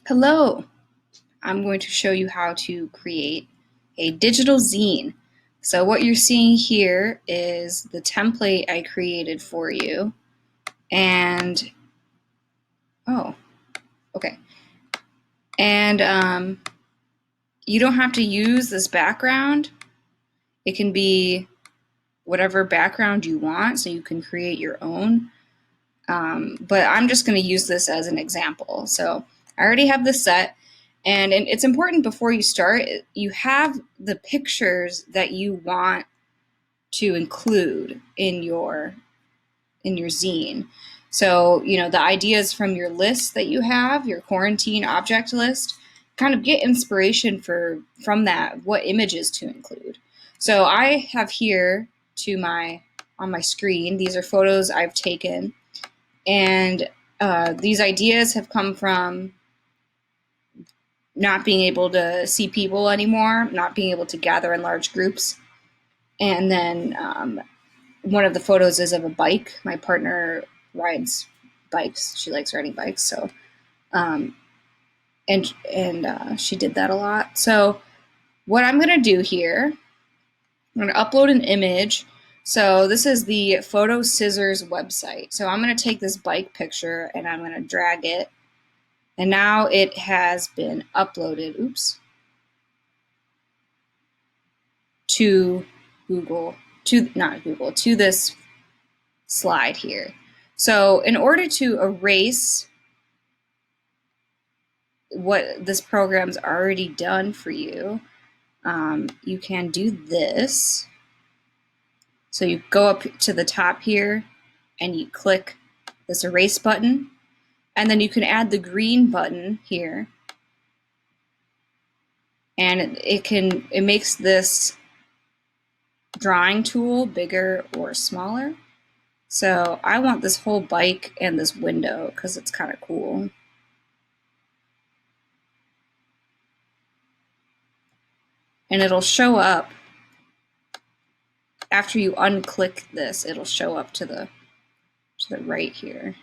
Hello, I'm going to show you how to create a digital zine. So what you're seeing here is the template I created for you. And, oh, okay. And you don't have to use this background. It can be whatever background you want, so you can create your own. But I'm just going to use this as an example. So I already have this set. And it's important before you start, you have the pictures that you want to include in your zine. So, the ideas from your list that you have, your quarantine object list, kind of get inspiration from that, what images to include. So I have here on my screen, these are photos I've taken, and these ideas have come from not being able to see people anymore, not being able to gather in large groups. And then one of the photos is of a bike. My partner rides bikes. She likes riding bikes, so um, and she did that a lot. So what I'm gonna do here, I'm gonna upload an image. So this is the Photo Scissors website. So I'm gonna take this bike picture and I'm gonna drag it, and now it has been uploaded. Oops. To Google, to not Google, to this slide here. So in order to erase what this program's already done for you, you can do this. So you go up to the top here and you click this erase button, and then you can add the green button here, and it makes this drawing tool bigger or smaller. So I want this whole bike and this window because it's kind of cool. And it'll show up after you unclick this, it'll show up to the right here.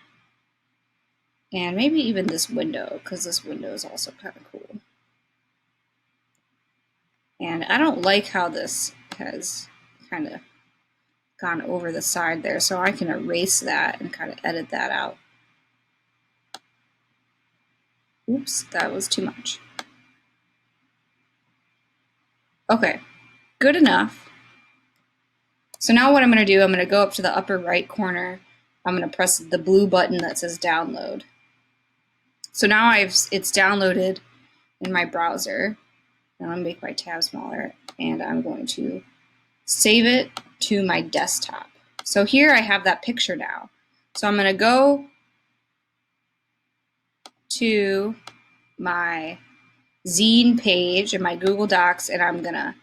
And maybe even this window, because this window is also kind of cool. And I don't like how this has kind of gone over the side there, so I can erase that and kind of edit that out. Oops, that was too much. Okay, good enough. So now what I'm going to do, I'm going to go up to the upper right corner. I'm going to press the blue button that says download. So now it's downloaded in my browser. I'm going to make my tab smaller, and I'm going to save it to my desktop. So here I have that picture now. So I'm going to go to my Zine page in my Google Docs, and I'm going to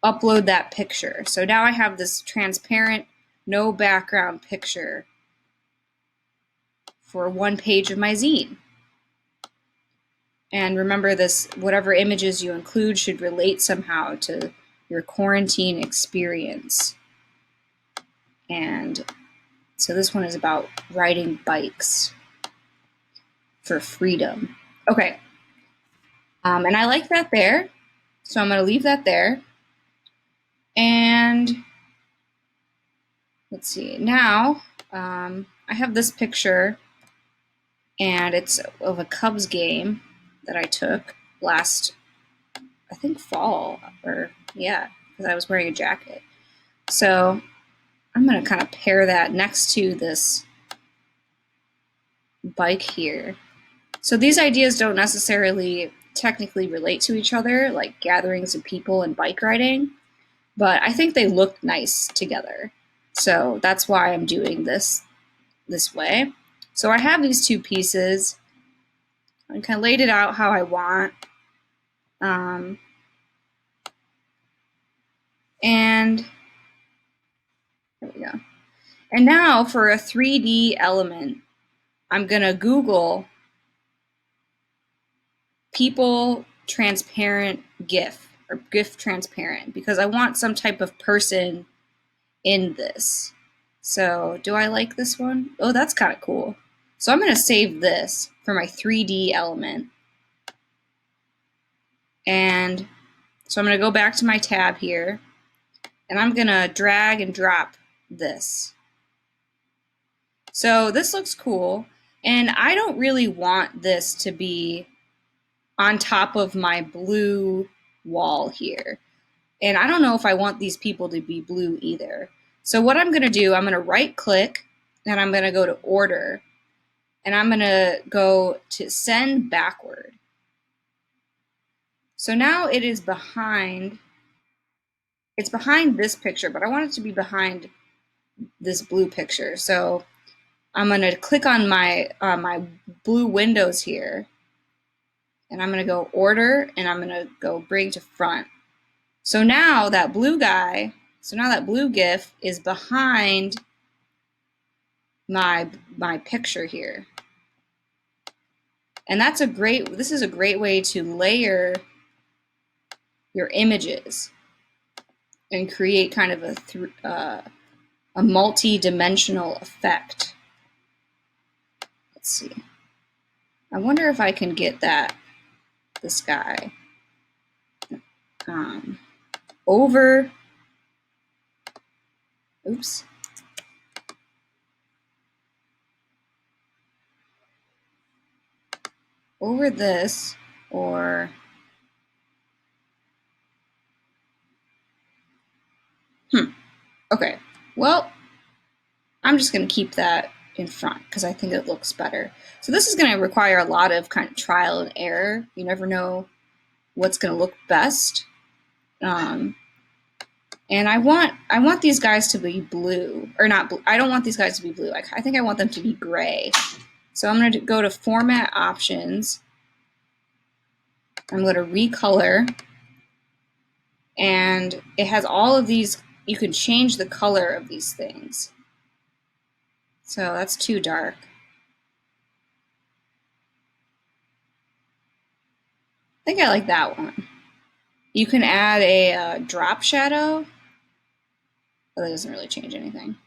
upload that picture. So now I have this transparent, no background picture for one page of my zine. And remember this, whatever images you include should relate somehow to your quarantine experience. And so this one is about riding bikes for freedom. Okay. And I like that there. So I'm going to leave that there. And let's see. Now I have this picture, and it's of a Cubs game that I took last, I think, fall, or yeah, because I was wearing a jacket. So I'm going to kind of pair that next to this bike here. So these ideas don't necessarily technically relate to each other, like gatherings of people and bike riding, but I think they look nice together. So that's why I'm doing this way. So I have these two pieces. I kind of laid it out how I want. And there we go. And now for a 3D element, I'm going to Google people transparent GIF or GIF transparent because I want some type of person in this. So do I like this one? Oh, that's kind of cool. So I'm going to save this for my 3D element. And so I'm going to go back to my tab here, and I'm going to drag and drop this. So this looks cool, and I don't really want this to be on top of my blue wall here. And I don't know if I want these people to be blue either. So what I'm going to do, I'm going to right click, and I'm going to go to order, and I'm going to go to send backward. So now it is behind, it's behind this picture, but I want it to be behind this blue picture. So I'm going to click on my blue windows here, and I'm going to go order, and I'm going to go bring to front. So now that blue guy, so now that blue GIF is behind my picture here. And that's this is a great way to layer your images and create kind of a multi-dimensional effect. Let's see. I wonder if I can get this guy over, oops. Over this, or okay. Well, I'm just going to keep that in front because I think it looks better. So this is going to require a lot of kind of trial and error. You never know what's going to look best. And I want these guys to be blue, or not blue. I don't want these guys to be blue. I think I want them to be gray. So I'm going to go to Format Options. I'm going to recolor, and it has all of these. You can change the color of these things. So that's too dark. I think I like that one. You can add a drop shadow. But that doesn't really change anything.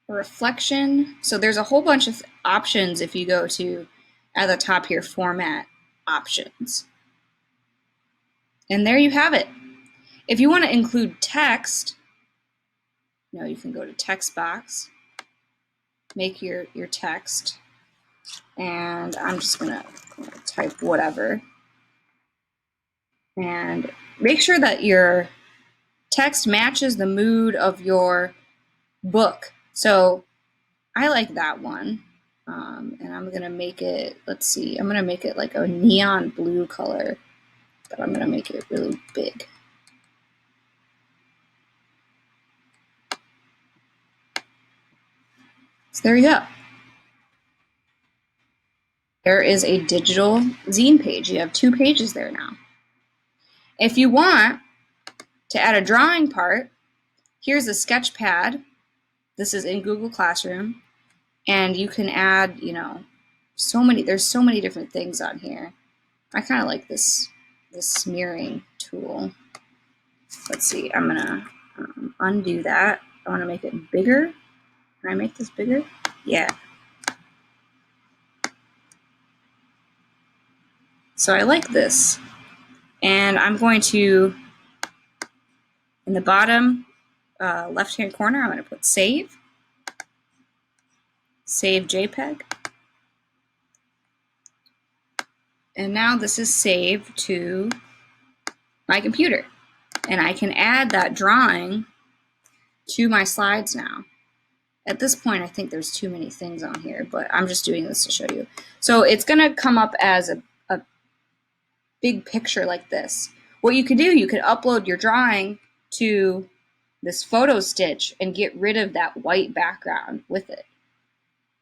A reflection. So there's a whole bunch of options if you go to, at the top here, Format Options. And there you have it. If you want to include text, you can go to Text Box, make your text, and I'm just going to type whatever. And make sure that your text matches the mood of your book. So I like that one. And I'm going to make it, let's see, I'm going to make it like a neon blue color, but I'm going to make it really big. So there you go. There is a digital zine page. You have 2 pages there now. If you want to add a drawing part, here's a sketch pad. This is in Google Classroom. And you can add, there's so many different things on here. I kind of like this smearing tool. Let's see, I'm gonna undo that. I want to make it bigger. Can I make this bigger? Yeah. So I like this. And I'm going to, in the bottom left-hand corner, I'm going to put Save. Save JPEG. And now this is saved to my computer. And I can add that drawing to my slides now. At this point, I think there's too many things on here, but I'm just doing this to show you. So it's going to come up as a big picture like this. What you could do, you could upload your drawing to this photo stitch and get rid of that white background with it.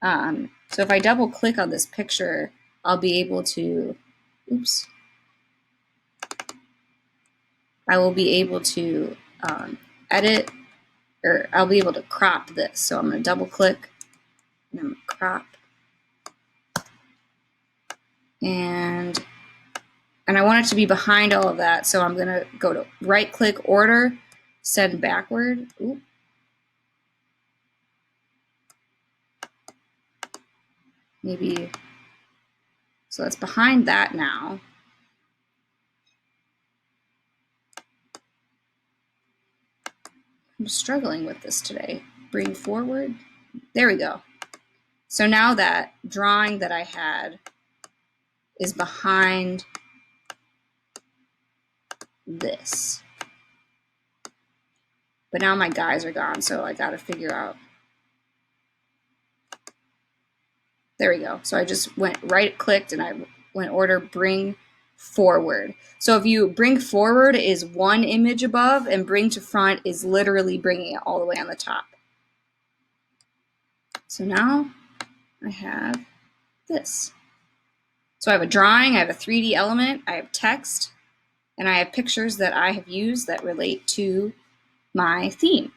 So if I double click on this picture, I'll be able to, I will be able to edit, or I'll be able to crop this. So I'm going to double click and I'm going to crop. And I want it to be behind all of that. So I'm going to go to right click, order, send backward. Ooh. Maybe, so it's behind that now. I'm struggling with this today. Bring forward. There we go. So now that drawing that I had is behind this. But now my guys are gone, so I gotta figure out. There we go. So I just went right-clicked and I went order bring forward. So if you bring forward is one image above, and bring to front is literally bringing it all the way on the top. So now I have this. So I have a drawing, I have a 3D element, I have text, and I have pictures that I have used that relate to my theme.